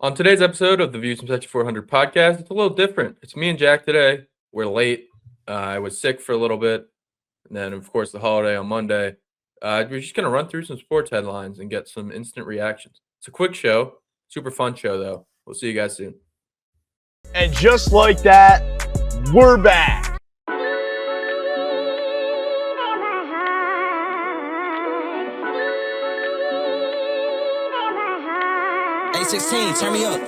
On today's episode of the Views from Section 400 podcast, it's a little different. It's me and Jack today. We're late. I was sick for a little bit. And then, of course, the holiday on Monday. We're just going to run through some sports headlines and get some instant reactions. It's a quick show. Super fun show, though. We'll see you guys soon. And just like that, we're back. A16, turn me up.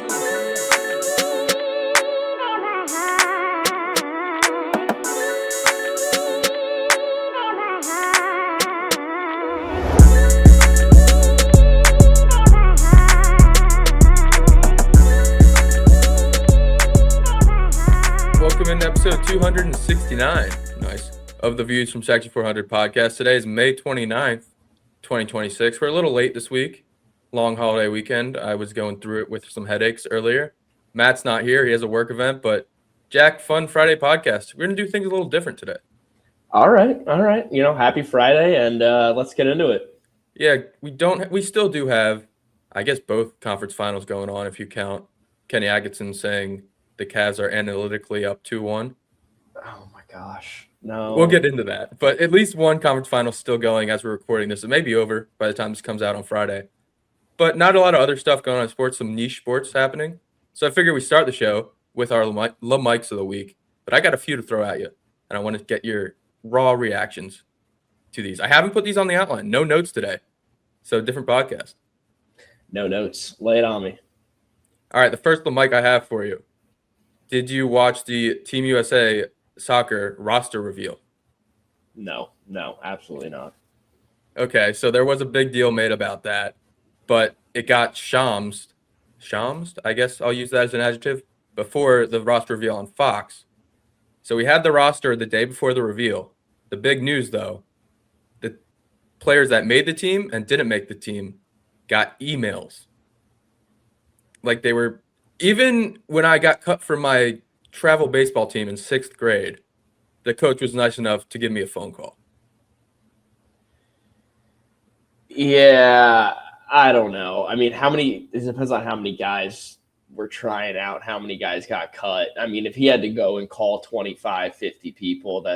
Welcome into episode 269, of the Views from Section 400 podcast. Today is May 29th, 2026. We're a little late this week. Long holiday weekend. I was going through it with some headaches earlier. Matt's not here. He has a work event, but Jack, fun Friday podcast. We're going to do things a little different today. All right. Happy Friday, and let's get into it. Yeah, we still do have, I guess, both conference finals going on if you count Kenny Atkinson saying the Cavs are analytically up 2-1. Oh my gosh. No. We'll get into that. But at least one conference final still going as we're recording this. It may be over by the time this comes out on Friday. But not a lot of other stuff going on in sports, some niche sports happening. So I figured we start the show with our LaMikes of the week. But I got a few to throw at you, and I want to get your raw reactions to these. I haven't put these on the outline. No notes today. So different podcast. No notes. Lay it on me. All right, the first LaMike I have for you. Did you watch the Team USA soccer roster reveal? No, absolutely not. Okay, so there was a big deal made about that. But it got shamsed, I guess I'll use that as an adjective, before the roster reveal on Fox. So we had the roster the day before the reveal. The big news, though, the players that made the team and didn't make the team got emails. Like they were, even when I got cut from my travel baseball team in 6th grade, the coach was nice enough to give me a phone call. Yeah. I don't know. I mean, it depends on how many guys were trying out, how many guys got cut. I mean, if he had to go and call 25, 50 people,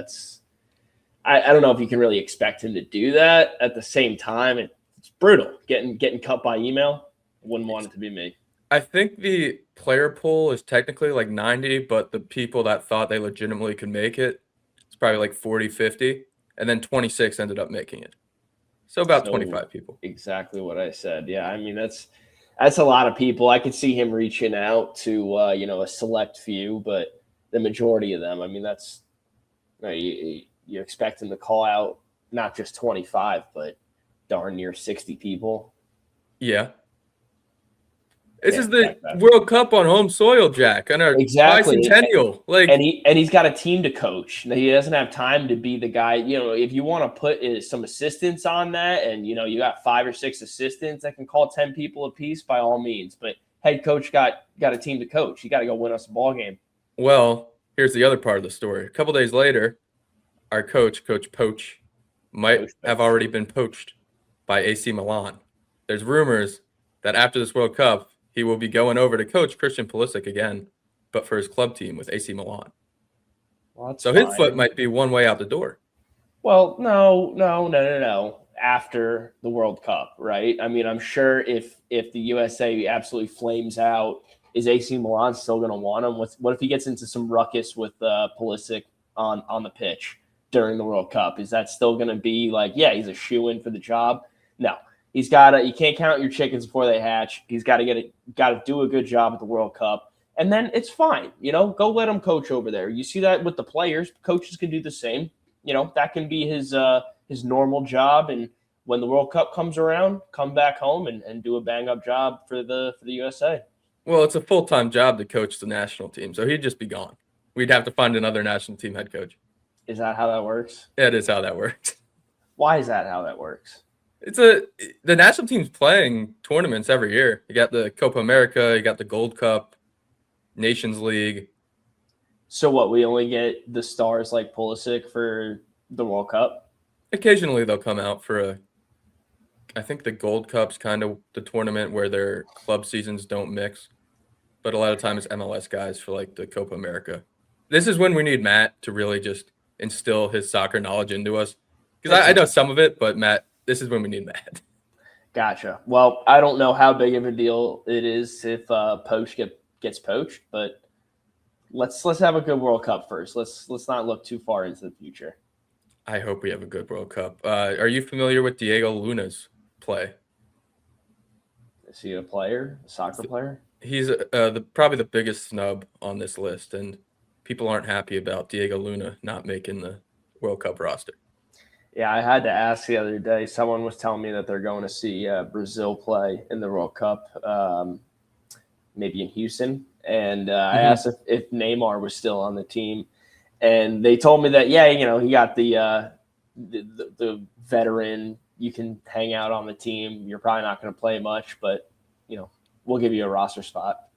I don't know if you can really expect him to do that. At the same time, it's brutal. Getting cut by email. Wouldn't want it to be me. I think the player pool is technically like 90, but the people that thought they legitimately could make it, it's probably like 40, 50. And then 26 ended up making it. So about 25 people. Exactly what I said. Yeah, I mean that's a lot of people. I could see him reaching out to a select few, but the majority of them. I mean that's you expect him to call out not just 25, but darn near 60 people. Yeah. This is the World Cup on home soil, Jack, on our bicentennial. And he's got a team to coach. He doesn't have time to be the guy. If you want to put some assistants on that, and you got 5 or 6 assistants that can call 10 people apiece, by all means. But head coach got a team to coach. You got to go win us a ball game. Well, here's the other part of the story. A couple days later, our coach, Coach Poach, might have already been poached by AC Milan. There's rumors that after this World Cup, he will be going over to coach Christian Pulisic again, but for his club team with AC Milan. Well, so his foot might be one way out the door. Well, no. After the World Cup, right? I mean, I'm sure if the USA absolutely flames out, is AC Milan still going to want him? What if he gets into some ruckus with Pulisic on the pitch during the World Cup? Is that still going to be like, yeah, he's a shoo-in for the job? No. You can't count your chickens before they hatch. He's got to do a good job at the World Cup. And then it's fine. Go let him coach over there. You see that with the players. Coaches can do the same. That can be his normal job. And when the World Cup comes around, come back home and do a bang-up job for the USA. Well, it's a full-time job to coach the national team, so he'd just be gone. We'd have to find another national team head coach. Is that how that works? Yeah, it is how that works. Why is that how that works? The national team's playing tournaments every year. You got the Copa America, you got the Gold Cup, Nations League. So what, we only get the stars like Pulisic for the World Cup? Occasionally they'll come out for I think the Gold Cup's kind of the tournament where their club seasons don't mix. but a lot of times MLS guys for like the Copa America. This is when we need Matt to really just instill his soccer knowledge into us. Because I know some of it, but Matt, this is when we need Matt. Gotcha. Well, I don't know how big of a deal it is if Poach gets poached, but let's have a good World Cup first. Let's not look too far into the future. I hope we have a good World Cup. Are you familiar with Diego Luna's play? Is he a player, a soccer player? He's probably the biggest snub on this list, and people aren't happy about Diego Luna not making the World Cup roster. Yeah, I had to ask the other day. Someone was telling me that they're going to see Brazil play in the World Cup, maybe in Houston. And I asked if Neymar was still on the team, and they told me that he got the veteran. You can hang out on the team. You're probably not going to play much, but we'll give you a roster spot.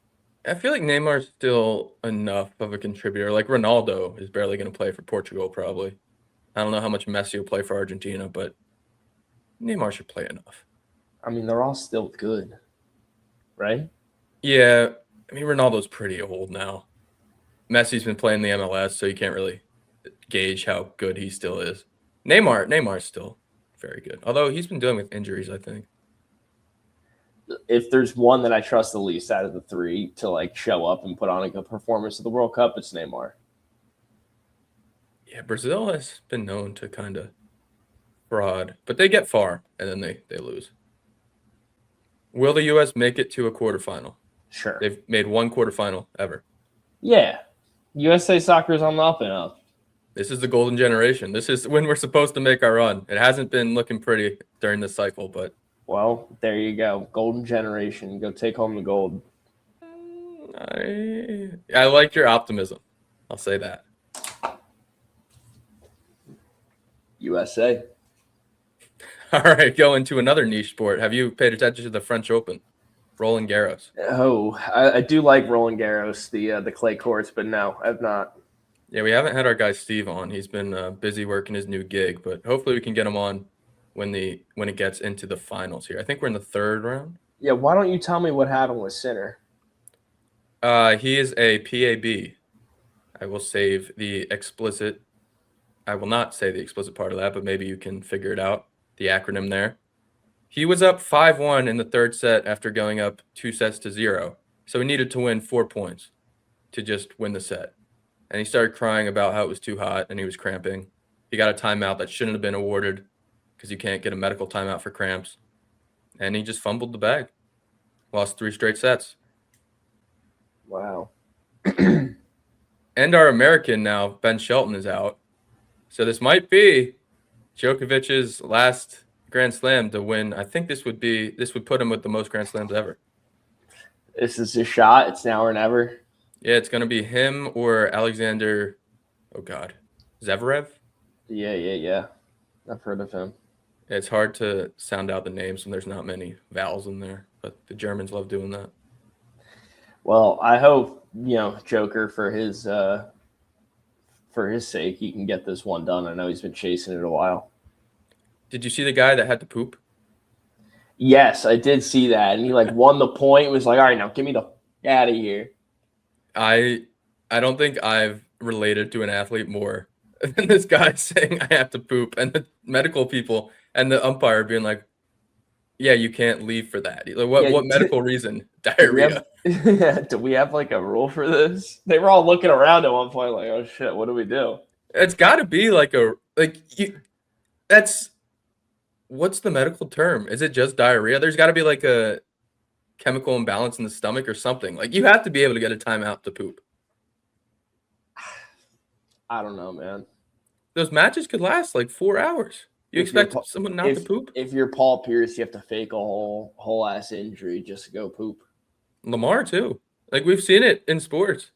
I feel like Neymar's still enough of a contributor. Like Ronaldo is barely going to play for Portugal, probably. I don't know how much Messi will play for Argentina, but Neymar should play enough. I mean, they're all still good, right? Yeah, I mean, Ronaldo's pretty old now. Messi's been playing the MLS, so you can't really gauge how good he still is. Neymar's still very good, although he's been dealing with injuries, I think. If there's one that I trust the least out of the three to show up and put on a good performance at the World Cup, it's Neymar. Yeah, Brazil has been known to kind of fraud, but they get far and then they lose. Will the U.S. make it to a quarterfinal? Sure. They've made one quarterfinal ever. Yeah. USA soccer is on the up and up. This is the golden generation. This is when we're supposed to make our run. It hasn't been looking pretty during this cycle, but. Well, there you go. Golden generation. Go take home the gold. I like your optimism. I'll say that. USA. All right, going to another niche sport. Have you paid attention to the French Open? Roland Garros. Oh, I do like Roland Garros, the clay courts, but no, I've not. Yeah, we haven't had our guy Steve on. He's been busy working his new gig, but hopefully we can get him on when it gets into the finals here. I think we're in the third round. Yeah, why don't you tell me what happened with Sinner? He is a PAB. I will save the explicit. I will not say the explicit part of that, but maybe you can figure it out, the acronym there. He was up 5-1 in the third set after going up 2-0. So he needed to win 4 points to just win the set. And he started crying about how it was too hot and he was cramping. He got a timeout that shouldn't have been awarded because you can't get a medical timeout for cramps. And he just fumbled the bag. Lost 3 straight sets. Wow. And our American now, Ben Shelton, is out. So this might be Djokovic's last Grand Slam to win. I think this would put him with the most Grand Slams ever. This is a shot. It's now or never. Yeah, it's going to be him or Alexander, Zverev? Yeah. I've heard of him. It's hard to sound out the names when there's not many vowels in there, but the Germans love doing that. Well, I hope, Joker, for his sake, he can get this one done. I know he's been chasing it a while. Did you see the guy that had to poop? Yes, I did see that. And he won the point, was like, all right, now get me the out of here. I don't think I've related to an athlete more than this guy saying I have to poop, and the medical people and the umpire being like, yeah, you can't leave for that. Like, what medical reason? Diarrhea. Do we have a rule for this? They were all looking around at one point like, oh shit, what do we do? It's got to be what's the medical term? Is it just diarrhea? There's got to be a chemical imbalance in the stomach or something. You have to be able to get a timeout to poop. I don't know, man. Those matches could last 4 hours. You expect someone not to poop? If you're Paul Pierce, you have to fake a whole ass injury just to go poop. Lamar too. We've seen it in sports.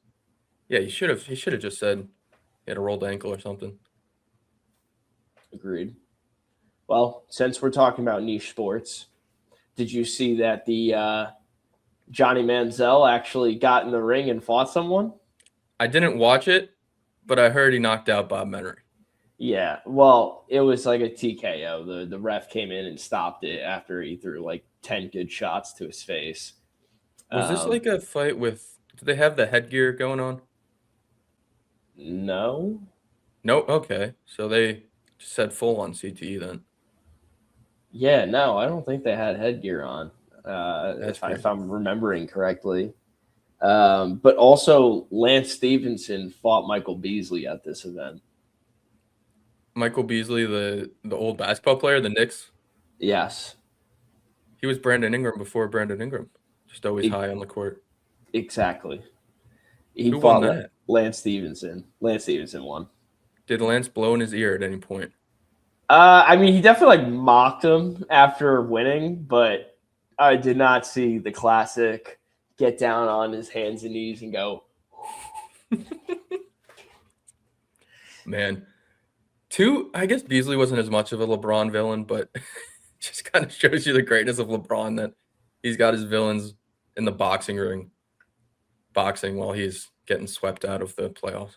Yeah, he should have just said he had a rolled ankle or something. Agreed. Well, since we're talking about niche sports, did you see that the Johnny Manziel actually got in the ring and fought someone? I didn't watch it, but I heard he knocked out Bob Menery. Yeah, well, it was like a TKO. The ref came in and stopped it after he threw 10 good shots to his face. Was this a fight with Do they have the headgear going on? No. No. Okay. So they just said full on CTE then. Yeah, no, I don't think they had headgear on. That's If crazy. I'm remembering correctly. But also Lance Stevenson fought Michael Beasley at this event. Michael Beasley, the old basketball player, the Knicks. Yes, He was Brandon Ingram before Brandon Ingram. Just always e- high on the court. exactly. He Who won fought that? Lance Stevenson. Lance Stevenson won. Did Lance blow in his ear at any point? I mean, he definitely like mocked him after winning, but I did not see the classic get down on his hands and knees and go. Man. I guess Beasley wasn't as much of a LeBron villain, but just kind of shows you the greatness of LeBron that he's got his villains in the boxing ring, boxing while he's getting swept out of the playoffs.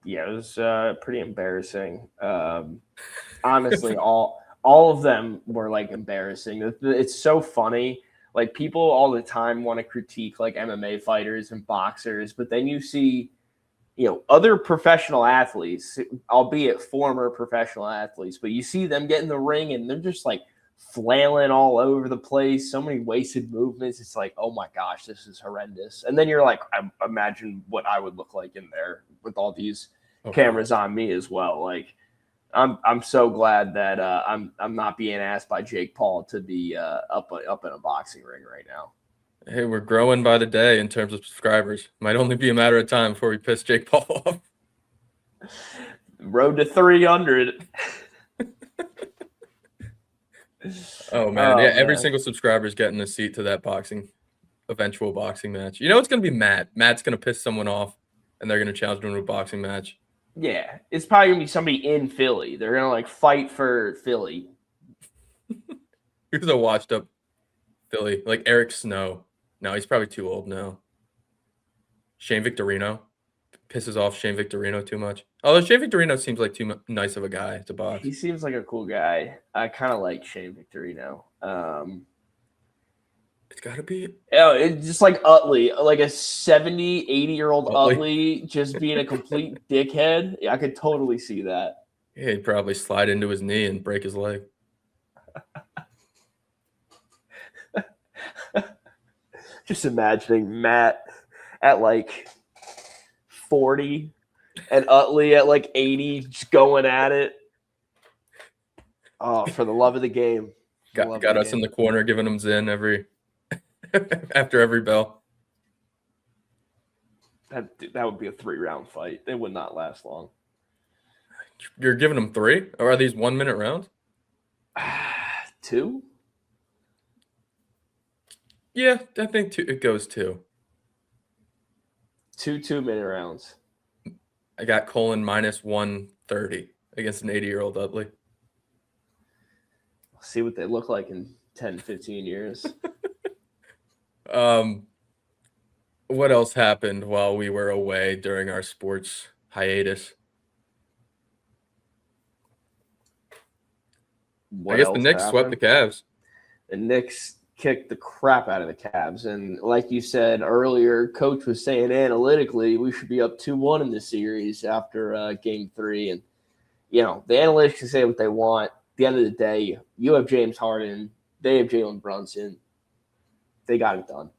Yeah, it was pretty embarrassing. Honestly, all of them were like embarrassing. It's so funny. Like people all the time want to critique like MMA fighters and boxers, but then you see, other professional athletes, albeit former professional athletes, but you see them get in the ring and they're just like flailing all over the place, so many wasted movements. It's like, oh my gosh, this is horrendous. And then you're like, imagine what I would look like in there with all these cameras on me as well. Like, I'm so glad that I'm not being asked by Jake Paul to be up in a boxing ring right now. Hey, we're growing by the day in terms of subscribers. Might only be a matter of time before we piss Jake Paul off. Road to 300. Oh man, yeah, every single subscriber is getting a seat to that eventual boxing match. You know it's gonna be Matt. Matt's gonna piss someone off, and they're gonna challenge him to a boxing match. Yeah, it's probably gonna be somebody in Philly. They're gonna like fight for Philly. Who's a washed up Philly? Like Eric Snow. No, he's probably too old now. Shane Victorino pisses off Shane Victorino too much. Although Shane Victorino seems like too nice of a guy to box. He seems like a cool guy. I kind of like Shane Victorino. It's got to be. It's just like Utley, like a 70, 80-year-old Utley. Utley just being a complete dickhead. Yeah, I could totally see that. Yeah, he'd probably slide into his knee and break his leg. Just imagining Matt at like 40 and Utley at like 80 just going at it. Oh, for the love of the game. Got us in the corner giving him Zin after every bell. That would be a 3-round fight. It would not last long. You're giving them 3? Or are these 1 minute rounds? 2? Yeah, I think 2. It goes 2. 2 2-minute rounds. I got Colin minus 130 against an 80-year-old Utley. See what they look like in 10, 15 years. What else happened while we were away during our sports hiatus? I guess the Knicks swept the Cavs. The Knicks kicked the crap out of the Cavs. And like you said earlier, Coach was saying analytically we should be up 2-1 in this series after Game 3. And, the analytics can say what they want. At the end of the day, you have James Harden. They have Jalen Brunson. They got it done.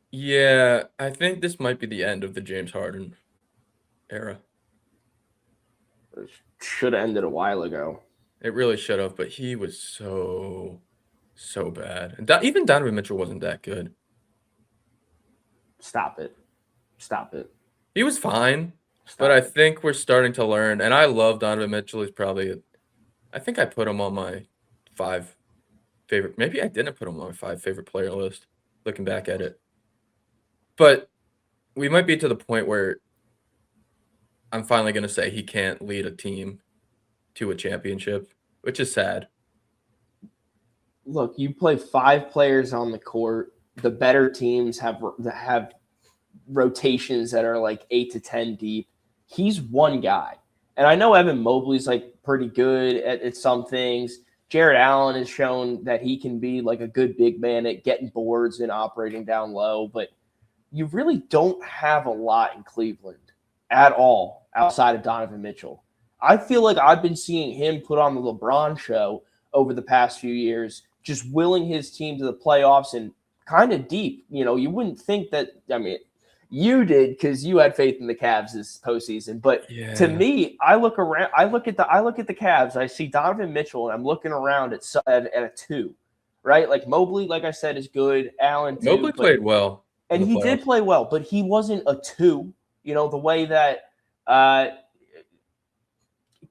Yeah, I think this might be the end of the James Harden era. It should have ended a while ago. It really should have, but he was so bad. And even Donovan Mitchell wasn't that good. Stop it. He was fine, but I think we're starting to learn. And I love Donovan Mitchell. He's probably, I think I put him on my 5 favorite. Maybe I didn't put him on my 5 favorite player list, looking back at it. But we might be to the point where I'm finally going to say he can't lead a team to a championship, which is sad. Look, you play 5 players on the court. The better teams have rotations that are like 8 to 10 deep. He's one guy. And I know Evan Mobley's like pretty good at some things. Jared Allen has shown that he can be like a good big man at getting boards and operating down low, but you really don't have a lot in Cleveland at all outside of Donovan Mitchell. I feel like I've been seeing him put on the LeBron show over the past few years, just willing his team to the playoffs and kind of deep. You wouldn't think that. I mean, you did because you had faith in the Cavs this postseason. But to me, I look around. I look at the Cavs. I see Donovan Mitchell, and I'm looking around at a 2, right? Like Mobley, like I said, is good. Allen, Mobley played well, and he did play well, but he wasn't a 2. The way that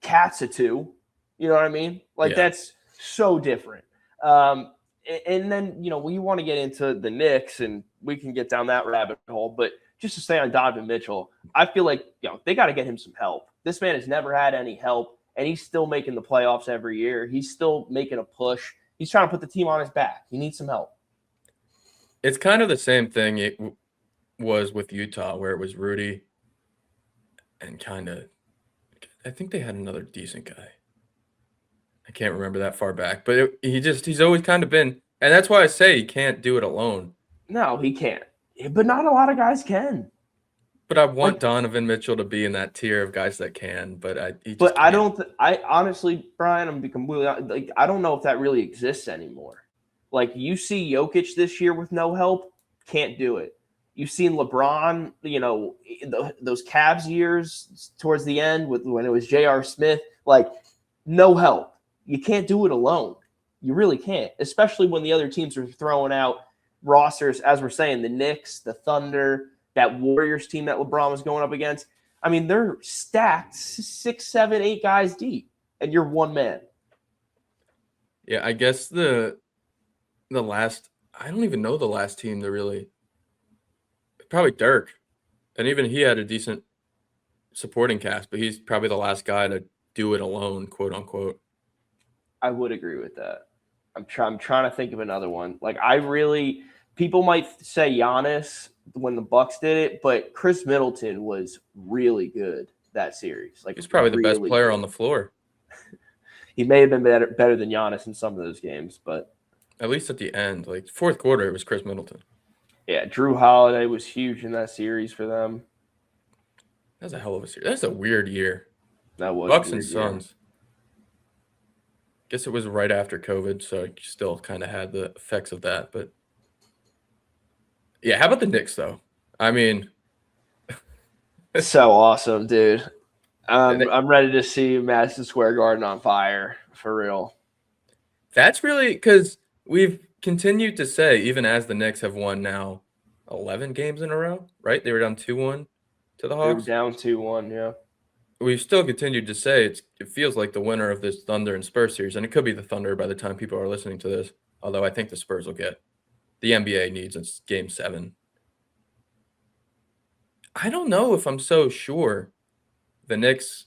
Cat's a 2. You know what I mean? Like that's so different. And then, we want to get into the Knicks, and we can get down that rabbit hole. But just to say on Donovan Mitchell, I feel like, they got to get him some help. This man has never had any help, and he's still making the playoffs every year. He's still making a push. He's trying to put the team on his back. He needs some help. It's kind of the same thing it was with Utah, where it was Rudy and I think they had another decent guy. I can't remember that far back, but he's always kind of been, and that's why I say he can't do it alone. No, he can't. But not a lot of guys can. But I want Donovan Mitchell to be in that tier of guys that can, but I honestly, Brian, I'm gonna be completely honest, like I don't know if that really exists anymore. Like you see Jokic this year with no help, can't do it. You've seen LeBron, those Cavs years towards the end when it was J.R. Smith, like no help. You can't do it alone. You really can't, especially when the other teams are throwing out rosters, as we're saying, the Knicks, the Thunder, that Warriors team that LeBron was going up against. I mean, they're stacked 6, 7, 8 guys deep, and you're one man. Yeah, I guess the last – I don't even know the last team to really – probably Dirk. And even he had a decent supporting cast, but he's probably the last guy to do it alone, quote unquote. I would agree with that. I'm trying to think of another one. Like people might say Giannis when the Bucks did it, but Chris Middleton was really good that series. Like he's probably the best player on the floor. He may have been better than Giannis in some of those games, but at least at the end, like fourth quarter, it was Chris Middleton. Yeah, Drew Holiday was huge in that series for them. That's a hell of a series. That's a weird year. That was Bucks and Suns. Guess it was right after COVID, so you still kind of had the effects of that. But yeah, how about the Knicks though? I mean, so awesome, dude. I'm ready to see Madison Square Garden on fire for real. That's really because we've continued to say, even as the Knicks have won now 11 games in a row, right? They were down 2-1 to the Hawks. They were down 2-1, yeah. We've still continued to say it feels like the winner of this Thunder and Spurs series, and it could be the Thunder by the time people are listening to this, although I think the Spurs will get the NBA needs in Game 7. I don't know if I'm so sure the Knicks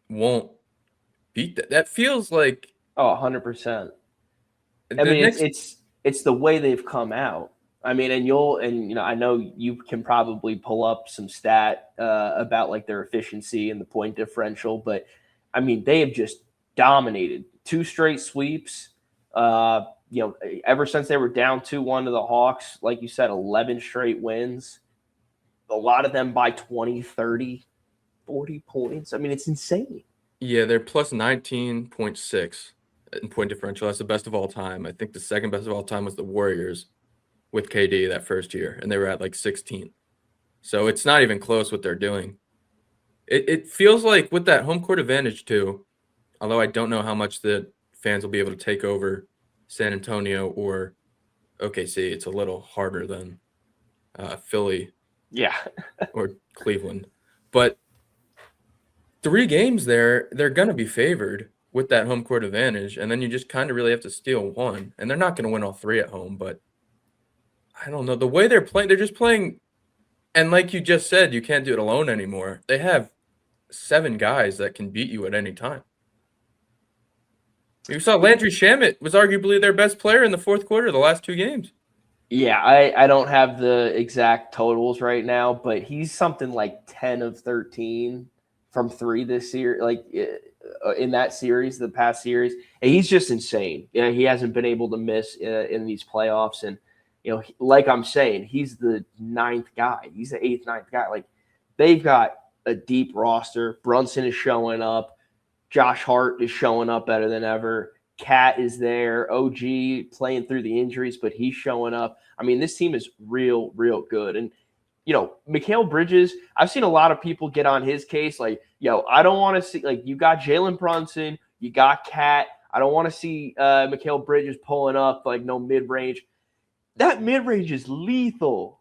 won't beat that. That feels like 100%. I mean, it's the way they've come out. I mean, and I know you can probably pull up some stat about like their efficiency and the point differential, but I mean, they have just dominated 2 straight sweeps. Ever since they were down 2-1 to the Hawks, like you said, 11 straight wins. A lot of them by 20, 30, 40 points. I mean, it's insane. Yeah, they're plus 19.6 in point differential. That's the best of all time. I think the second best of all time was the Warriors with KD that first year, and they were at like 16. So it's not even close what they're doing. It feels like with that home court advantage too, although I don't know how much the fans will be able to take over San Antonio or OKC. It's a little harder than Philly, or Cleveland. But 3 games there, they're going to be favored with that home court advantage, and then you just kind of really have to steal one. And they're not going to win all 3 at home, but I don't know. The way they're playing, they're just playing, and like you just said, you can't do it alone anymore. They have 7 guys that can beat you at any time. You saw Landry Shamet was arguably their best player in the fourth quarter of the last 2 games. Yeah, I don't have the exact totals right now, but he's something like 10 of 13 from 3 this year. Like in that series, the past series. And he's just insane. Yeah, he hasn't been able to miss in these playoffs. And, like I'm saying, he's the ninth guy. He's the eighth, ninth guy. Like, they've got a deep roster. Brunson is showing up. Josh Hart is showing up better than ever. Cat is there. OG playing through the injuries, but he's showing up. I mean, this team is real, real good. And, Mikal Bridges, I've seen a lot of people get on his case. Like, I don't want to see, like, you got Jalen Brunson, you got Cat. I don't want to see Mikal Bridges pulling up, like, no mid-range. That mid-range is lethal.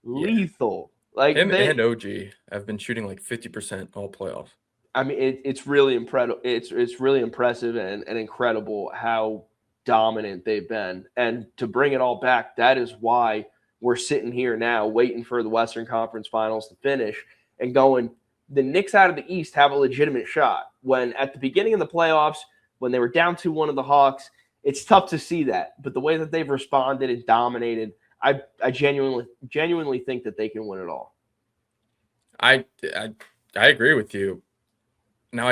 Lethal. Like, him and OG have been shooting like 50% all playoffs. I mean, it's really impressive. It's really impressive and incredible how dominant they've been. And to bring it all back, that is why we're sitting here now waiting for the Western Conference Finals to finish and going, the Knicks out of the East have a legitimate shot. When at the beginning of the playoffs, when they were down 2-1 of the Hawks, it's tough to see that. But the way that they've responded and dominated, I genuinely think that they can win it all. I agree with you. Now,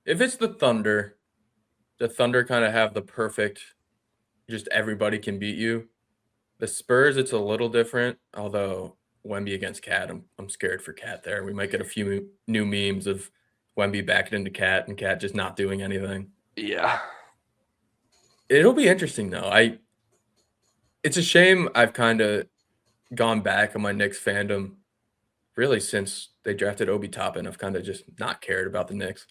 if it's the Thunder kind of have the perfect, just everybody can beat you. The Spurs, it's a little different, although Wemby against Cat, I'm scared for Cat there. We might get a few new memes of Wemby backing into Cat and Cat just not doing anything. Yeah. It'll be interesting, though. It's a shame I've kind of gone back on my Knicks fandom really since they drafted Obi Toppin. I've kind of just not cared about the Knicks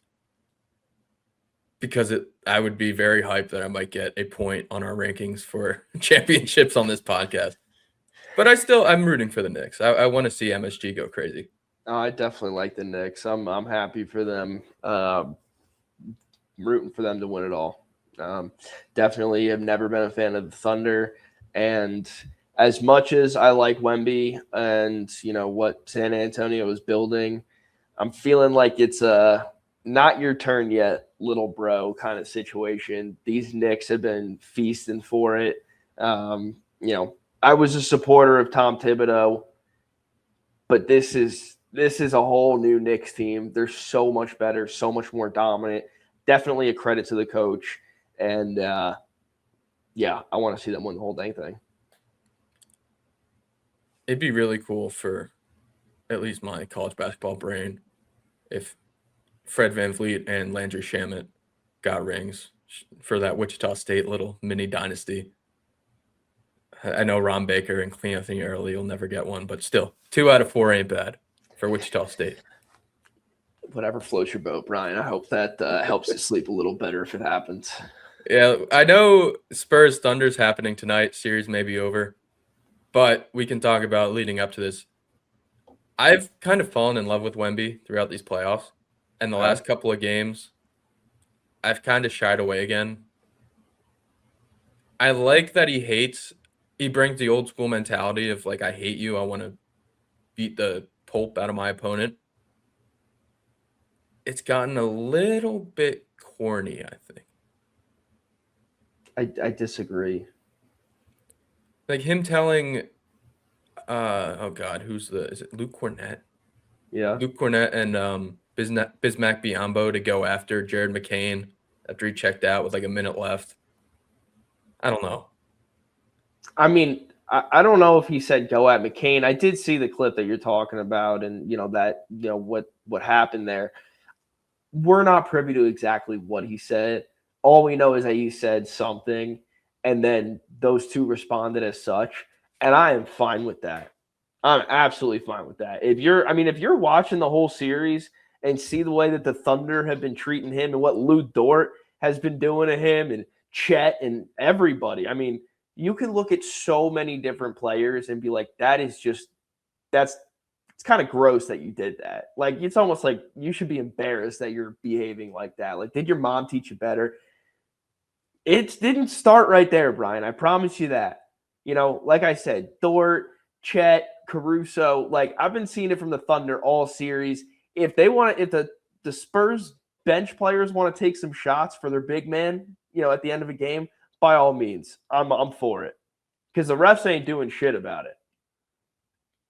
because I would be very hyped that I might get a point on our rankings for championships on this podcast. But I'm rooting for the Knicks. I want to see MSG go crazy. Oh, I definitely like the Knicks. I'm happy for them. Rooting for them to win it all. Definitely have never been a fan of the Thunder. And as much as I like Wemby and, what San Antonio is building, I'm feeling like it's a not your turn yet, little bro kind of situation. These Knicks have been feasting for it. I was a supporter of Tom Thibodeau, but this is a whole new Knicks team. They're so much better, so much more dominant. Definitely a credit to the coach. And, I want to see them win the whole dang thing. It'd be really cool for at least my college basketball brain if Fred VanVleet and Landry Shamet got rings for that Wichita State little mini dynasty. I know Ron Baker and Anthony Early will never get one, but still, 2 out of 4 ain't bad for Wichita State. Whatever floats your boat, Brian. I hope that helps you sleep a little better if it happens. Yeah, I know Spurs Thunder's happening tonight. Series may be over, but we can talk about leading up to this. I've kind of fallen in love with Wemby throughout these playoffs, and the last couple of games, I've kind of shied away again. I like that he brings the old school mentality of like, I hate you. I want to beat the pulp out of my opponent. It's gotten a little bit corny, I think. I disagree. Like him telling, is it Luke Cornett? Yeah. Luke Cornett and Bismack Biyombo to go after Jared McCain after he checked out with like a minute left. I don't know. I mean, I don't know if he said go at McCain. I did see the clip that you're talking about and, what happened there. We're not privy to exactly what he said. All we know is that he said something, and then those two responded as such, and I am fine with that. I'm absolutely fine with that. If you're watching the whole series and see the way that the Thunder have been treating him and what Lou Dort has been doing to him and Chet and everybody, I mean, you can look at so many different players and be like, it's kind of gross that you did that. Like, it's almost like you should be embarrassed that you're behaving like that. Like, did your mom teach you better? It didn't start right there, Brian. I promise you that. Like I said, Dort, Chet, Caruso, like I've been seeing it from the Thunder all series. If the Spurs bench players want to take some shots for their big man, at the end of a game, by all means, I'm for it. Because the refs ain't doing shit about it.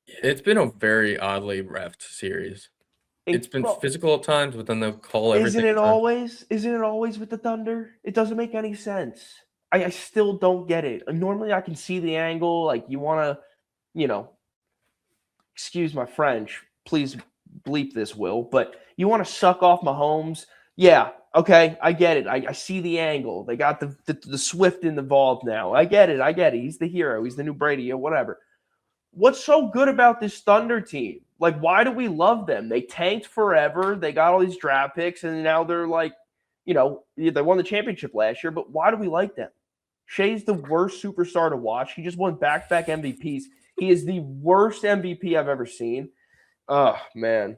It's been a very oddly reffed series. It's been physical at times, but then they'll call everything. Isn't it always? Isn't it always with the Thunder? It doesn't make any sense. I still don't get it. Normally, I can see the angle. Like you want to, excuse my French. Please bleep this, Will. But you want to suck off Mahomes. Yeah, okay, I get it. I see the angle. They got the Swift involved now. I get it. He's the hero. He's the new Brady or whatever. What's so good about this Thunder team? Like, why do we love them? They tanked forever. They got all these draft picks, and now they're like, they won the championship last year, but why do we like them? Shea's the worst superstar to watch. He just won back-to-back MVPs. He is the worst MVP I've ever seen. Oh, man.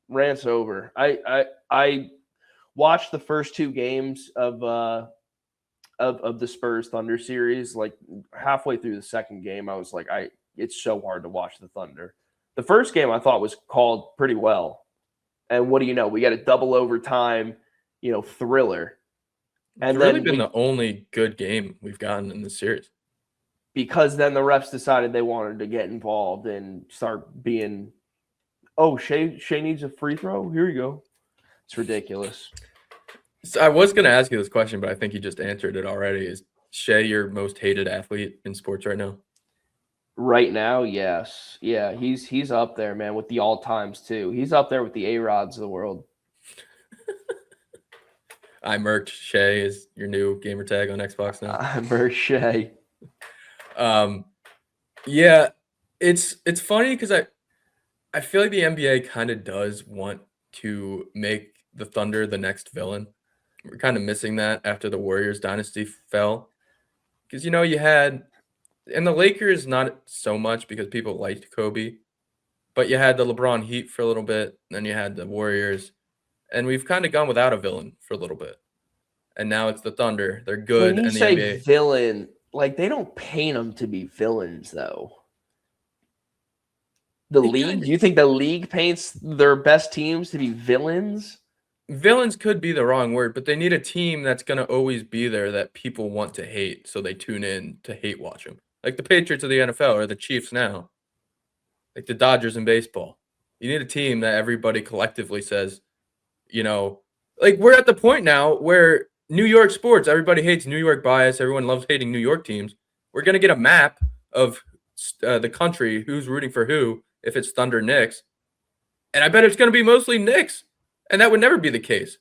Rant's over. I watched the first 2 games of the Spurs Thunder series. Like, halfway through the second game, I was like, it's so hard to watch the Thunder. The first game I thought was called pretty well. And what do you know? We got a double overtime, thriller. And it's really been the only good game we've gotten in this series. Because then the refs decided they wanted to get involved and start being, Shea needs a free throw? Here you go. It's ridiculous. So I was going to ask you this question, but I think you just answered it already. Is Shea your most hated athlete in sports right now? Right now, yes. Yeah, he's up there, man, with the all-times, too. He's up there with the A-Rods of the world. I Merked Shea is your new gamer tag on Xbox now. I Merked Shea. Yeah, it's funny because I feel like the NBA kind of does want to make the Thunder the next villain. We're kind of missing that after the Warriors dynasty fell. Because, you had, and the Lakers, not so much because people liked Kobe, but you had the LeBron Heat for a little bit, then you had the Warriors, and we've kind of gone without a villain for a little bit. And now it's the Thunder. They're good. When you in the say NBA. villain, like they don't paint them to be villains, though. The league? Do you think the league paints their best teams to be villains? Villains could be the wrong word, but they need a team that's going to always be there that people want to hate, so they tune in to hate watch them. Like the Patriots of the NFL or the Chiefs now. Like the Dodgers in baseball. You need a team that everybody collectively says, like we're at the point now where New York sports, everybody hates New York bias. Everyone loves hating New York teams. We're going to get a map of the country, who's rooting for who, if it's Thunder Knicks. And I bet it's going to be mostly Knicks. And that would never be the case.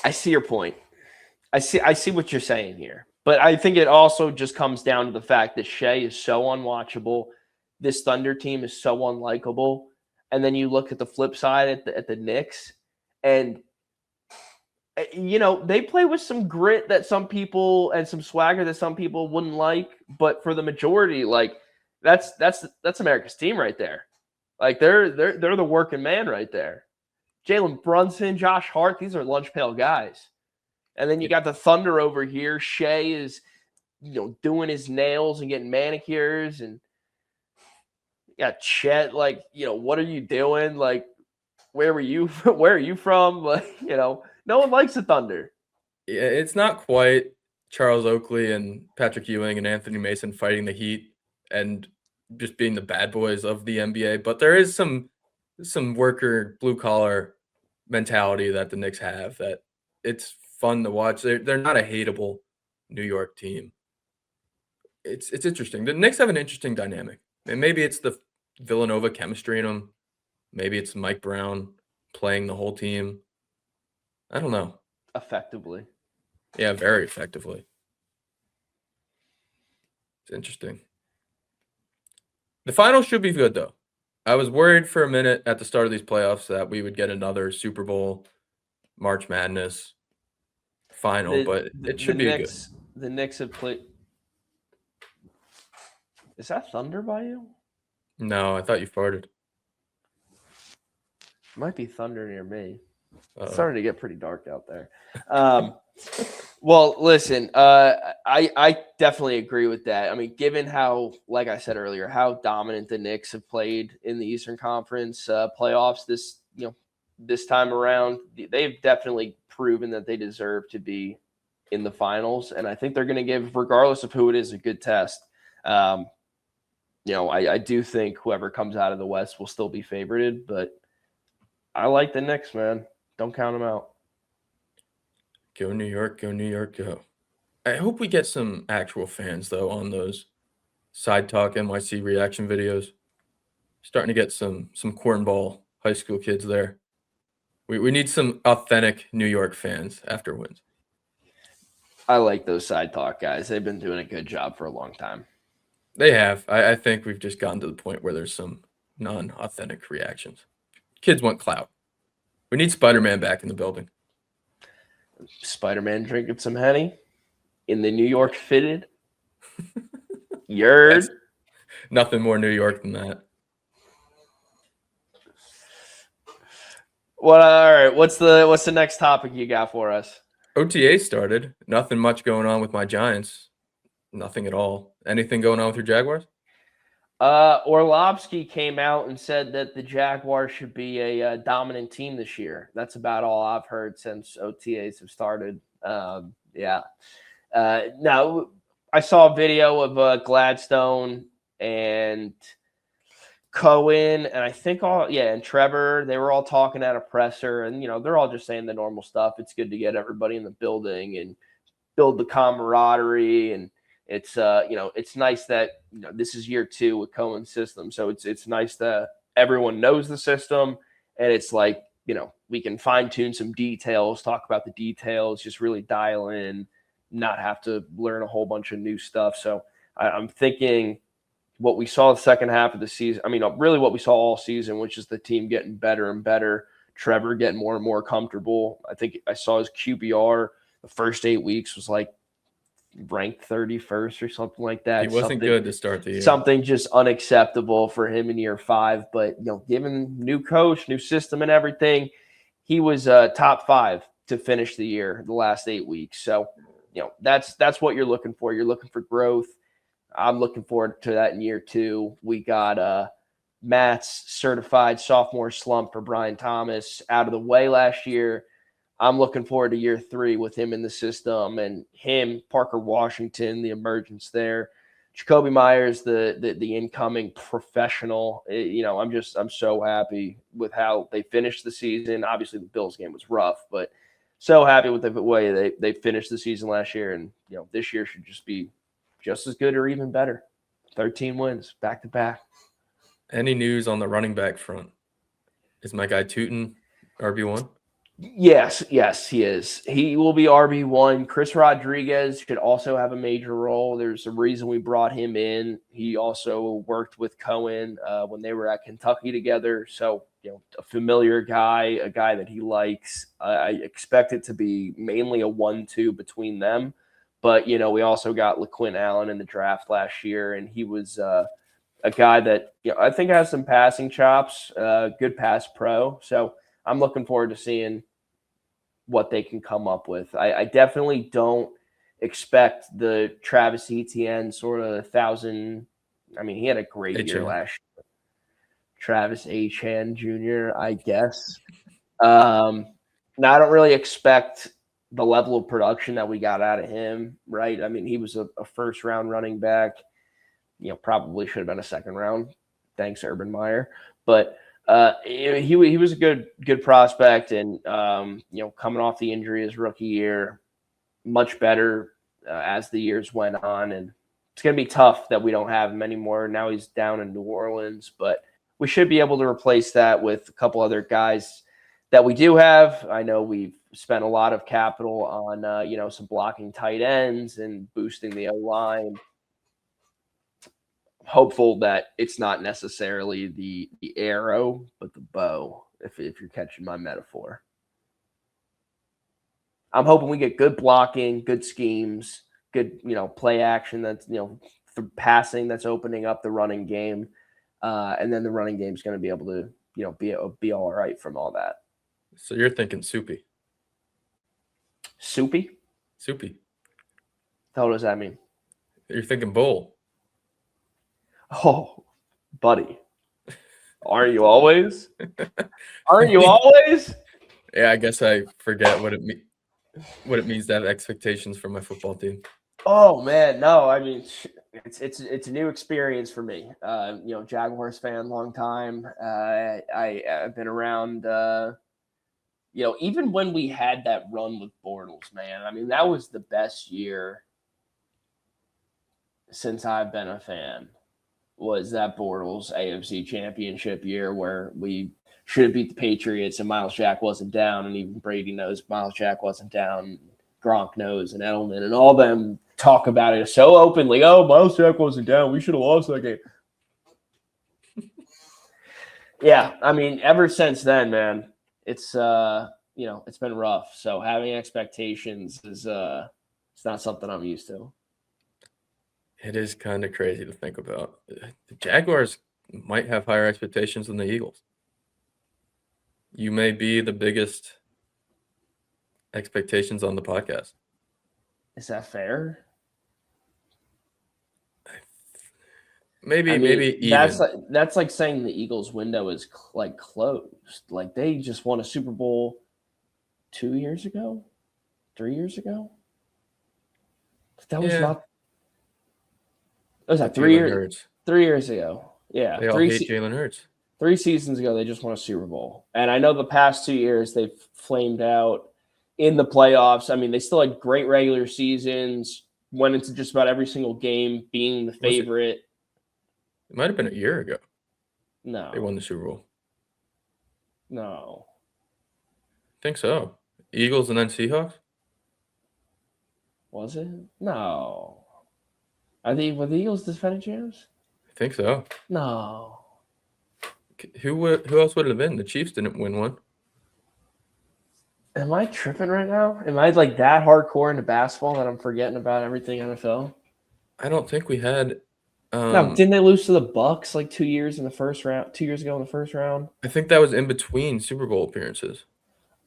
I see your point. I see what you're saying here. But I think it also just comes down to the fact that Shea is so unwatchable. This Thunder team is so unlikable. And then you look at the flip side at the Knicks, and they play with some grit that some people and some swagger that some people wouldn't like. But for the majority, like that's America's team right there. Like they're the working man right there. Jalen Brunson, Josh Hart, these are lunch pail guys. And then you got the Thunder over here. Shea is, doing his nails and getting manicures, and you got Chet. Like, what are you doing? Like, where are you from? Like, no one likes the Thunder. Yeah, it's not quite Charles Oakley and Patrick Ewing and Anthony Mason fighting the Heat and just being the bad boys of the NBA, but there is some worker blue collar mentality that the Knicks have that it's fun to watch. They're not a hateable New York team. It's interesting. The Knicks have an interesting dynamic. And maybe it's the Villanova chemistry in them. Maybe it's Mike Brown playing the whole team. I don't know. Effectively. Yeah, very effectively. It's interesting. The finals should be good, though. I was worried for a minute at the start of these playoffs that we would get another Super Bowl, March Madness final, but it should be good. The Knicks have played. Is that thunder by you? No, I thought you farted. Might be thunder near me. Uh-oh. It's starting to get pretty dark out there. Well, listen, I definitely agree with that. I mean, given how, like I said earlier, how dominant the Knicks have played in the Eastern Conference playoffs this time around, they've definitely proven that they deserve to be in the finals. And I think they're going to give, regardless of who it is, a good test. I do think whoever comes out of the West will still be favorited, but I like the Knicks, man. Don't count them out. Go New York, go New York, go. I hope we get some actual fans, though, on those Side Talk NYC reaction videos. Starting to get some cornball high school kids there. We need some authentic New York fans after wins. I like those Side Talk guys. They've been doing a good job for a long time. They have. I think we've just gotten to the point where there's some non-authentic reactions. Kids want clout. We need Spider-Man back in the building. Spider-Man drinking some Henny in the New York fitted. Yerd. Nothing more New York than that. Well, all right. What's the next topic you got for us? OTA started. Nothing much going on with my Giants. Nothing at all. Anything going on with your Jaguars? Orlovsky came out and said that the Jaguars should be a dominant team this year. That's about all I've heard since OTAs have started. Now, I saw a video of Gladstone and Cohen, and I think and Trevor. They were all talking at a presser, and they're all just saying the normal stuff. It's good to get everybody in the building and build the camaraderie, and it's it's nice that this is year 2 with Cohen's system, so it's nice that everyone knows the system, and it's like we can fine tune some details, talk about the details, just really dial in, not have to learn a whole bunch of new stuff. So I'm thinking what we saw the second half of the season, really what we saw all season, which is the team getting better and better, Trevor getting more and more comfortable. I think I saw his QBR the first 8 weeks was like ranked 31st or something like that. He wasn't good to start the year. Something just unacceptable for him in year 5. But, given new coach, new system and everything, he was top 5 to finish the year, the last 8 weeks. So, that's what you're looking for. You're looking for growth. I'm looking forward to that in year 2. We got Matt's certified sophomore slump for Brian Thomas out of the way last year. I'm looking forward to year 3 with him in the system, and him, Parker Washington, the emergence there, Jacoby Myers, the incoming professional. I'm so happy with how they finished the season. Obviously, the Bills game was rough, but so happy with the way they finished the season last year, and this year should just be just as good or even better. 13 wins back to back. Any news on the running back front? Is my guy Tootin RB1? Yes, he is. He will be RB1. Chris Rodriguez should also have a major role. There's a reason we brought him in. He also worked with Cohen when they were at Kentucky together. So, a familiar guy, a guy that he likes. I expect it to be mainly a 1-2 between them. But, we also got LaQuint Allen in the draft last year, and he was a guy that I think has some passing chops, good pass pro. So I'm looking forward to seeing what they can come up with. I definitely don't expect the Travis Etienne sort of 1,000. He had a great year last year. Travis Etienne Jr., I guess. Now, I don't really expect the level of production that we got out of him, right? He was a first-round running back. Probably should have been a second round. Thanks, Urban Meyer. But he was a good prospect, and coming off the injury his rookie year, much better as the years went on, and it's going to be tough that we don't have him anymore. Now he's down in New Orleans, but we should be able to replace that with a couple other guys that we do have. I know we've spent a lot of capital on some blocking tight ends and boosting the O-line. Hopeful that it's not necessarily the arrow, but the bow, if you're catching my metaphor. I'm hoping we get good blocking, good schemes, good, play action that's, passing that's opening up the running game. And then the running game is going to be able to, be all right from all that. So you're thinking Soupy. Soupy? Soupy. What does that mean? You're thinking bowl. Oh, buddy. Aren't you always? Aren't you always? Yeah, I guess I forget what it means to have expectations for my football team. Oh, man. No, It's a new experience for me. Jaguars fan, long time. I've been around. Even when we had that run with Bortles, man. I mean, that was the best year since I've been a fan. Was that Bortles AFC Championship year where we should have beat the Patriots and Miles Jack wasn't down, and even Brady knows Miles Jack wasn't down, Gronk knows, and Edelman, and all them talk about it so openly. Oh, Miles Jack wasn't down. We should have lost that game. Yeah, I mean, ever since then, man, it's it's been rough. So having expectations is it's not something I'm used to. It is kind of crazy to think about. The Jaguars might have higher expectations than the Eagles. You may be the biggest expectations on the podcast. Is that fair? Maybe even. That's like saying the Eagles' window is closed. Like they just won a Super Bowl 2 years ago, 3 years ago. That was not. What was that 3 years? 3 years ago. Yeah, they all hate Jalen Hurts. 3 seasons ago, they just won a Super Bowl, and I know the past 2 years they've flamed out in the playoffs. I mean, they still had great regular seasons. Went into just about every single game, being the favorite. It might have been a year ago. No. They won the Super Bowl. No. I think so. Eagles and then Seahawks? Was it? No. Were the Eagles defending champs? I think so. No. Who else would it have been? The Chiefs didn't win one. Am I tripping right now? Am I like that hardcore into basketball that I'm forgetting about everything NFL? I don't think we had. No, didn't they lose to the Bucks like 2 years in the first round? 2 years ago in the first round. I think that was in between Super Bowl appearances.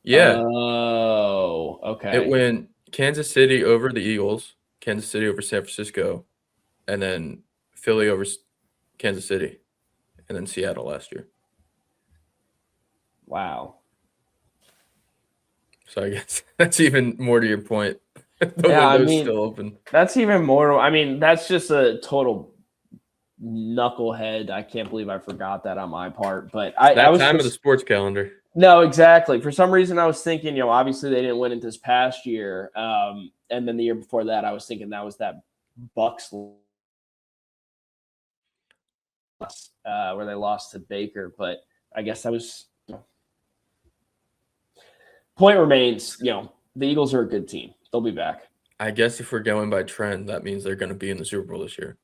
Yeah. Oh, okay. It went Kansas City over the Eagles, Kansas City over San Francisco, and then Philly over Kansas City, and then Seattle last year. Wow. So I guess that's even more to your point. The window's still open. That's even more. I mean, that's just a total knucklehead. I can't believe I forgot that on my part. But I was time of the sports calendar. No, exactly. For some reason, I was thinking, obviously they didn't win it this past year, and then the year before that, I was thinking that was that Bucks loss, where they lost to Baker. But I guess that was. Point remains, the Eagles are a good team. They'll be back. I guess if we're going by trend, that means they're going to be in the Super Bowl this year.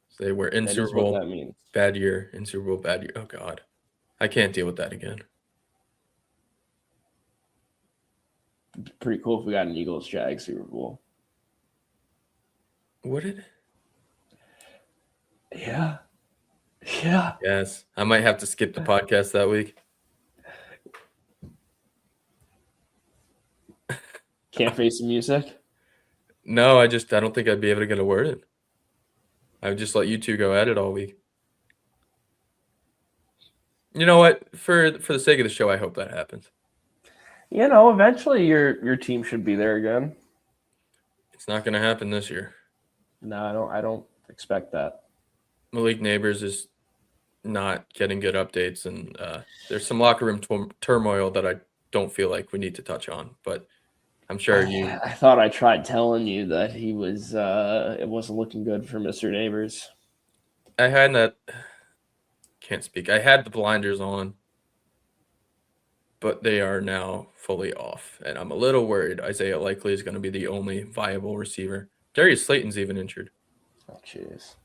So they were in Super Bowl. That means. Bad year. In Super Bowl, bad year. Oh, God. I can't deal with that again. Pretty cool if we got an Eagles-Jags Super Bowl. Would it? Yeah. Yeah. Yes. I might have to skip the podcast that week. Can't face the music? No, I don't think I'd be able to get a word in. I would just let you two go at it all week. You know what? For the sake of the show, I hope that happens. Eventually your team should be there again. It's not going to happen this year. No, I don't expect that. Malik Neighbors is not getting good updates, and there's some locker room turmoil that I don't feel like we need to touch on, but I'm sure you. I thought I tried telling you that he was. It wasn't looking good for Mr. Neighbors. I had that. Can't speak. I had the blinders on, but they are now fully off, and I'm a little worried. Isaiah Likely is going to be the only viable receiver. Darius Slayton's even injured. Oh, jeez.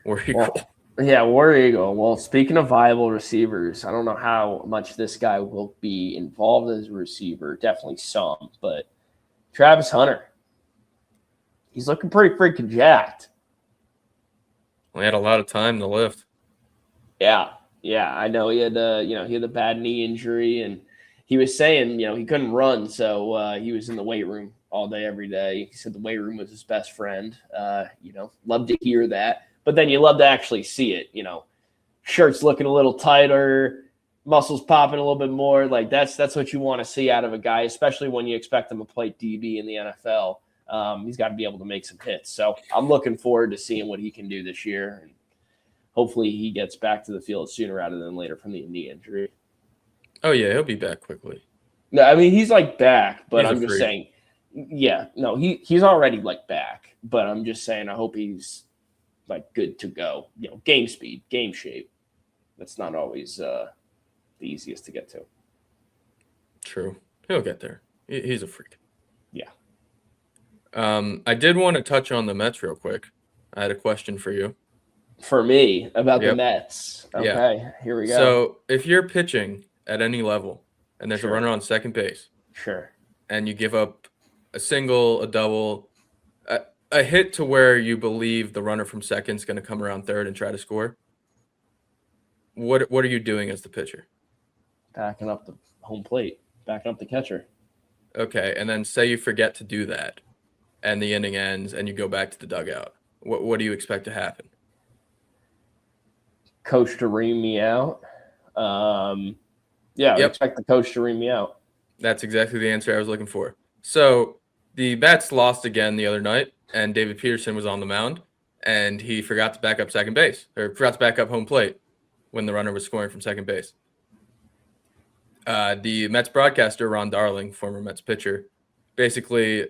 War Eagle. Yeah, War Eagle. Well, speaking of viable receivers, I don't know how much this guy will be involved as a receiver. Definitely some, but Travis Hunter. He's looking pretty freaking jacked. We had a lot of time to lift. Yeah, I know he had a bad knee injury, and he was saying, he couldn't run, so he was in the weight room all day, every day. He said the weight room was his best friend. Love to hear that. But then you love to actually see it, shirt's looking a little tighter, muscles popping a little bit more. Like that's what you want to see out of a guy, especially when you expect him to play DB in the NFL. He's got to be able to make some hits. So I'm looking forward to seeing what he can do this year. And hopefully he gets back to the field sooner rather than later from the knee injury. Oh, yeah, he'll be back quickly. No, I mean, he's like back, but He's a I'm just freak. saying, yeah, no, he's already like back, but I'm just saying, I hope he's like good to go, game speed, game shape. That's not always the easiest to get to. True. He'll get there. He's a freak. Yeah. I did want to touch on the Mets real quick. I had a question for you. For me, about the Yep. Mets. Yeah. Okay, here we go. So if you're pitching at any level and there's Sure. a runner on second base Sure. and you give up a single, a double, a hit to where you believe the runner from second is going to come around third and try to score, what are you doing as the pitcher? Backing up the home plate, backing up the catcher. Okay, and then say you forget to do that and the inning ends and you go back to the dugout. What do you expect to happen? Coach to ream me out. Yeah, I Yep. expect the coach to ream me out. That's exactly the answer I was looking for. So the Mets lost again the other night, and David Peterson was on the mound, and he forgot to back up second base, or forgot to back up home plate when the runner was scoring from second base. The Mets broadcaster, Ron Darling, former Mets pitcher, basically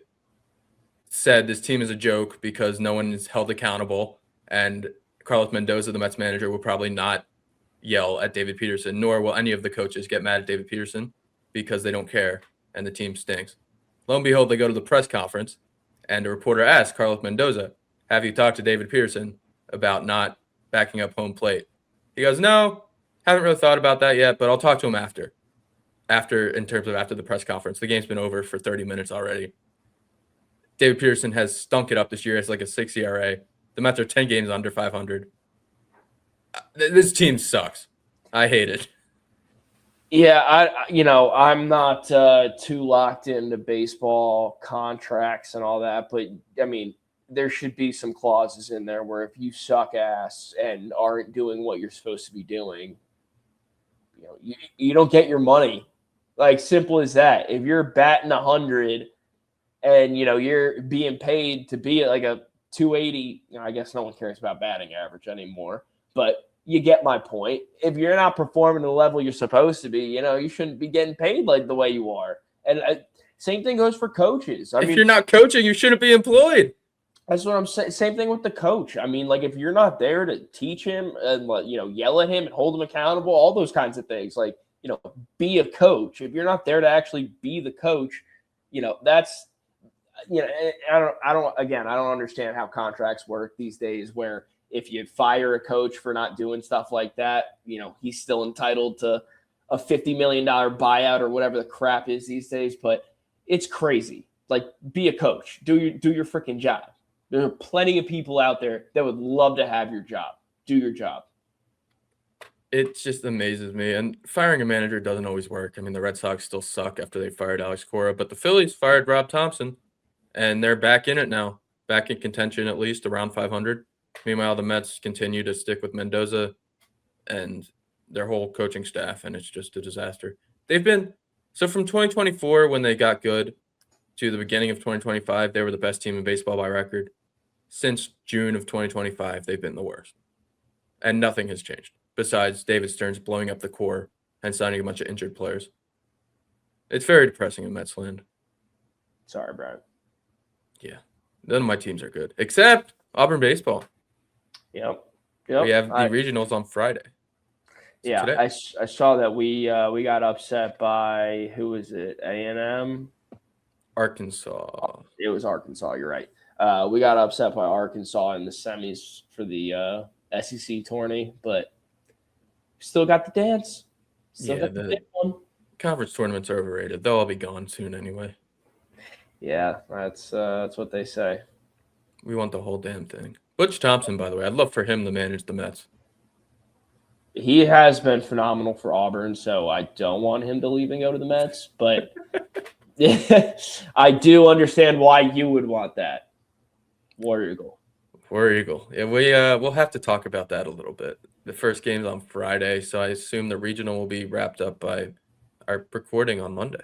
said this team is a joke because no one is held accountable, and Carlos Mendoza, the Mets manager, will probably not yell at David Peterson, nor will any of the coaches get mad at David Peterson because they don't care and the team stinks. Lo and behold, they go to the press conference, and a reporter asks Carlos Mendoza, have you talked to David Peterson about not backing up home plate? He goes, no, haven't really thought about that yet, but I'll talk to him after the press conference. The game's been over for 30 minutes already. David Peterson has stunk it up this year. It's like a 6 ERA. The Mets are 10 games under 500. This team sucks. I hate it. Yeah, I'm not too locked into baseball contracts and all that, but I mean, there should be some clauses in there where if you suck ass and aren't doing what you're supposed to be doing, you don't get your money. Like, simple as that. If you're batting 100 and you're being paid to be at like a 280, I guess no one cares about batting average anymore, but you get my point. If you're not performing to the level you're supposed to be, you shouldn't be getting paid like the way you are. And same thing goes for coaches. If you're not coaching, you shouldn't be employed. That's what I'm saying. Same thing with the coach. I mean, like, if you're not there to teach him and yell at him and hold him accountable, all those kinds of things, like, be a coach. If you're not there to actually be the coach, that's, I don't understand how contracts work these days, where if you fire a coach for not doing stuff like that, he's still entitled to a $50 million buyout or whatever the crap is these days. But it's crazy. Like, be a coach. Do your freaking job. There are plenty of people out there that would love to have your job. Do your job. It just amazes me. And firing a manager doesn't always work. I mean, the Red Sox still suck after they fired Alex Cora, but the Phillies fired Rob Thompson, and they're back in it now, back in contention at least around 500. Meanwhile, the Mets continue to stick with Mendoza and their whole coaching staff, and it's just a disaster. So from 2024, when they got good, to the beginning of 2025, they were the best team in baseball by record. Since June of 2025, they've been the worst. And nothing has changed, besides David Stearns blowing up the core and signing a bunch of injured players. It's very depressing in Mets land. Sorry, Brian. Yeah. None of my teams are good, except Auburn baseball. Yep. We have the regionals on Friday. Yeah, today. I saw that we got upset by, who was it? A&M? Arkansas. It was Arkansas. You're right. We got upset by Arkansas in the semis for the SEC tourney, but still got the dance. Still got the big one. Conference tournaments are overrated. They'll all be gone soon anyway. Yeah, that's what they say. We want the whole damn thing. Butch Thompson, by the way, I'd love for him to manage the Mets. He has been phenomenal for Auburn, so I don't want him to leave and go to the Mets, but I do understand why you would want that. War Eagle. Yeah, we'll have to talk about that a little bit. The first game's on Friday, so I assume the regional will be wrapped up by our recording on Monday.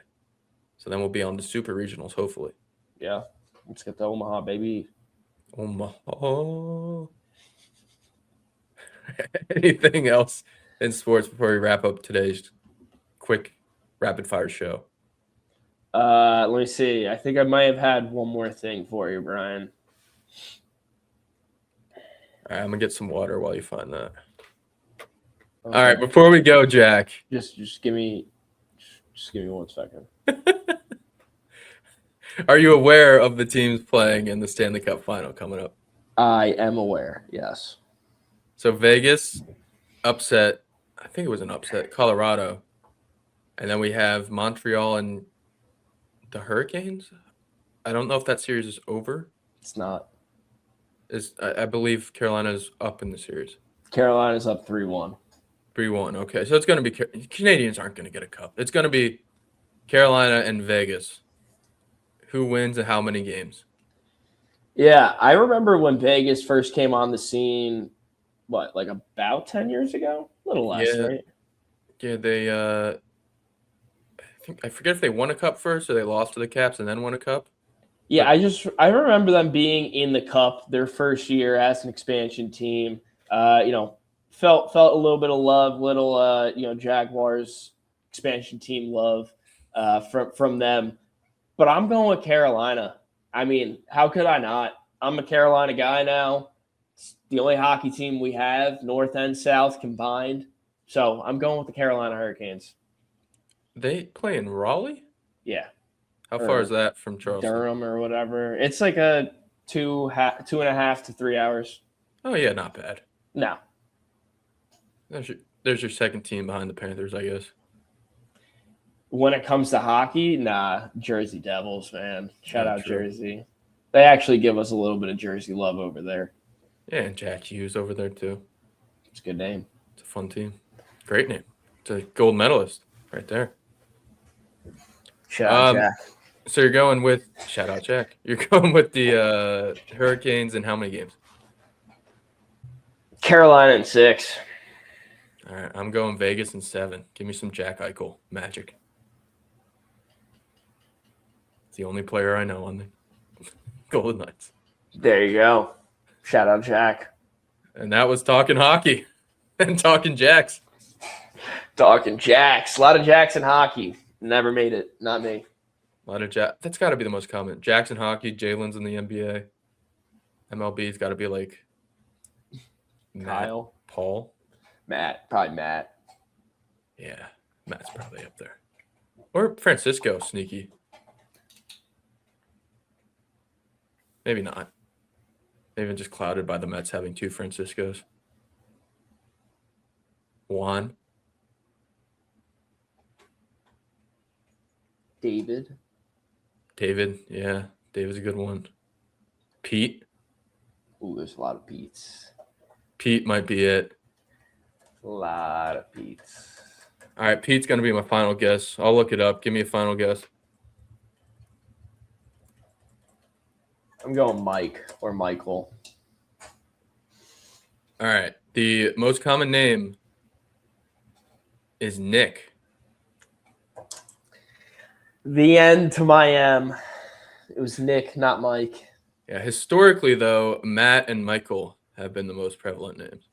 So then we'll be on the super regionals, hopefully. Yeah. Let's get the Omaha, baby. Omaha. Anything else in sports before we wrap up today's quick rapid fire show? Let me see. I think I might have had one more thing for you, Brian. All right, I'm gonna get some water while you find that. Okay. All right, before we go, Jack. Just give me 1 second. Are you aware of the teams playing in the Stanley Cup final coming up? I am aware. Yes. So Vegas upset, I think it was an upset, Colorado. And then we have Montreal and the Hurricanes. I don't know if that series is over. It's not. I believe Carolina's up in the series. Carolina's up 3-1. 3-1. Okay, so it's going to be Canadians aren't going to get a cup. It's going to be Carolina and Vegas. Who wins and how many games? Yeah, I remember when Vegas first came on the scene, like about 10 years ago? A little less, Yeah. right? Yeah, they I forget if they won a cup first or they lost to the Caps and then won a cup. Yeah, I remember them being in the cup their first year as an expansion team. Felt a little bit of love, Jaguars expansion team love from them. But I'm going with Carolina. I mean, how could I not? I'm a Carolina guy now. It's the only hockey team we have, North and South combined. So I'm going with the Carolina Hurricanes. They play in Raleigh? Yeah. How far is that from Charleston? Durham or whatever. It's like a 2.5 to 3 hours. Oh, yeah, not bad. No. There's your second team behind the Panthers, I guess. When it comes to hockey, Jersey Devils, man. Shout out true. Jersey. They actually give us a little bit of Jersey love over there. Yeah, and Jack Hughes over there, too. It's a good name. It's a fun team. Great name. It's a gold medalist right there. Shout out Jack. So you're going with – shout out Jack. You're going with the Hurricanes in how many games? Carolina in 6. All right, I'm going Vegas in 7. Give me some Jack Eichel magic. It's the only player I know on the Golden Knights. There you go. Shout out Jack. And that was talking hockey and talking Jacks. Talking Jacks. A lot of Jacks in hockey. Never made it. Not me. A lot of Jack. That's got to be the most common. Jackson hockey, Jalen's in the NBA. MLB's got to be like Kyle. Matt, Paul. Matt. Probably Matt. Yeah, Matt's probably up there. Or Francisco, sneaky. Maybe not. Maybe just clouded by the Mets having 2 Franciscos. Juan. David, yeah. David's a good one. Pete. Ooh, there's a lot of Pete's. Pete might be it. A lot of Pete's. All right, Pete's going to be my final guess. I'll look it up. Give me a final guess. I'm going Mike or Michael. All right. The most common name is Nick. The end to my M. It was Nick, not Mike. Yeah, historically, though, Matt and Michael have been the most prevalent names.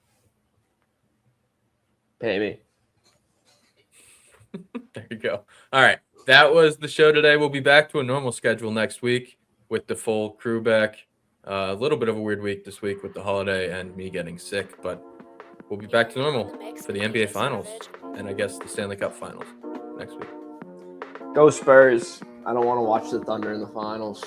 Pay me. There you go. All right. That was the show today. We'll be back to a normal schedule next week with the full crew back. A little bit of a weird week this week with the holiday and me getting sick, but we'll be back to normal for the NBA Finals and I guess the Stanley Cup Finals next week. Go Spurs. I don't want to watch the Thunder in the finals.